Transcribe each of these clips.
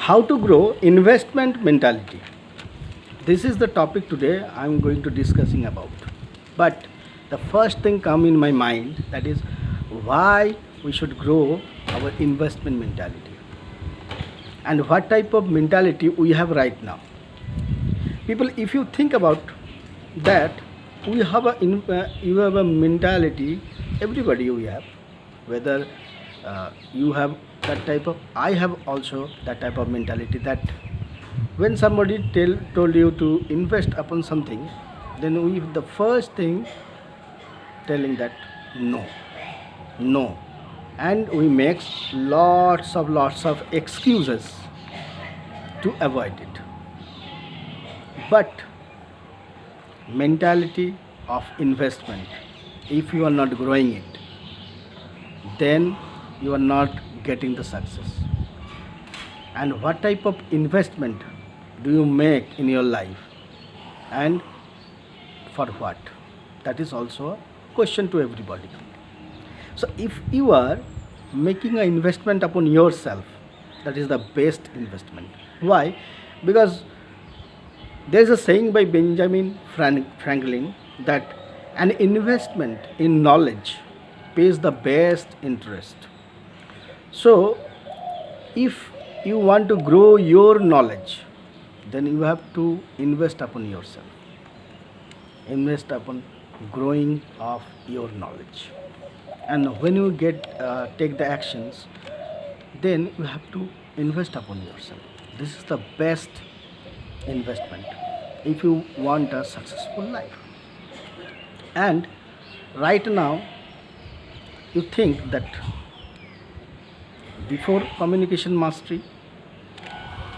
How to grow investment mentality. This is the topic today I'm going to discussing about. But the first thing come in my mind, that is why we should grow our investment mentality and what type of mentality we have right now. People, if you think about that, you have a mentality. Everybody we have, whether you have that type of, I have also that type of mentality, that when somebody told you to invest upon something, then we the first thing telling that no, no, and we make lots of excuses to avoid it. But mentality of investment, if you are not growing it, then you are not getting the success. And what type of investment do you make in your life, and for what? That is also a question to everybody. So if you are making an investment upon yourself, that is the best investment. Why? Because there is a saying by Benjamin Franklin that an investment in knowledge pays the best interest. So, if you want to grow your knowledge, then you have to invest upon yourself, invest upon growing of your knowledge. And when you take the actions, then you have to invest upon yourself. This is the best investment if you want a successful life. And right now you think that before communication mastery,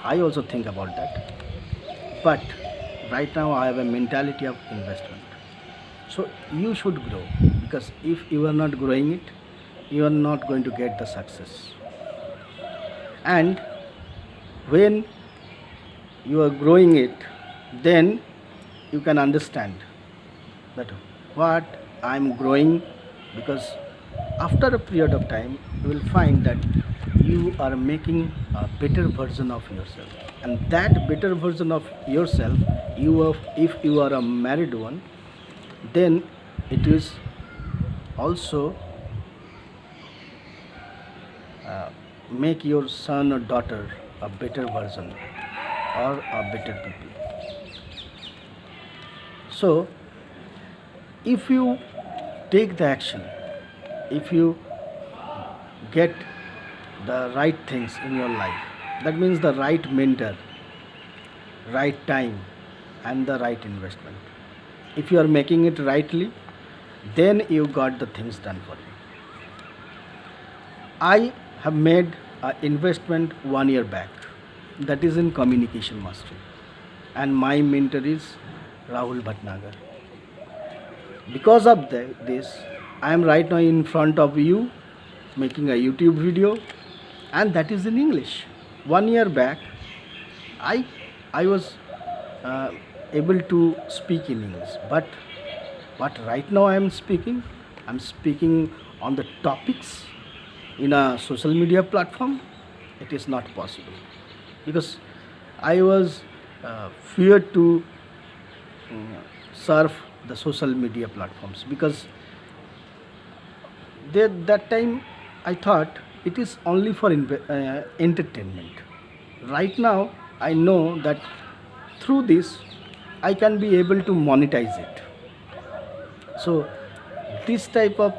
I also think about that, but right now I have a mentality of investment. So you should grow, because if you are not growing it, you are not going to get the success. And when you are growing it, then you can understand that what I am growing, because after a period of time you will find that you are making a better version of yourself, and that better version of yourself, if you are a married one, then it is also make your son or daughter a better version or a better people. So if you take the action, if you get the right things in your life, that means the right mentor, right time, and the right investment, if you are making it rightly, then you got the things done for you. I have made an investment 1 year back, that is in communication mastery, and my mentor is Rahul Bhatnagar. Because of this, I am right now in front of you making a YouTube video, and that is in English. 1 year back, I was able to speak in English, but right now I'm speaking on the topics in a social media platform. It is not possible, because I was feared to surf the social media platforms, because that time I thought it is only for entertainment. Right now I know that through this I can be able to monetize it. So this type of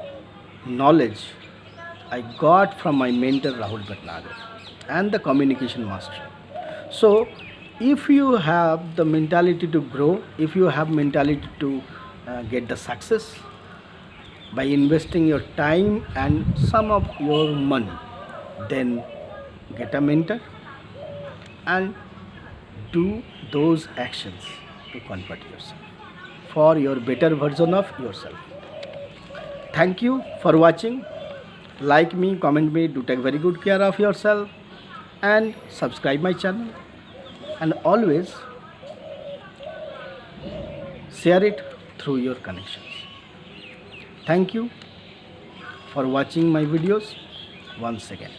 knowledge I got from my mentor Rahul Bhatnagar and the communication master. So if you have the mentality to grow, if you have mentality to get the success by investing your time and some of your money, then get a mentor and do those actions to convert yourself for your better version of yourself. Thank you for watching. Like me, comment me, do take very good care of yourself, and subscribe my channel, and always share it through your connections. Thank you for watching my videos once again.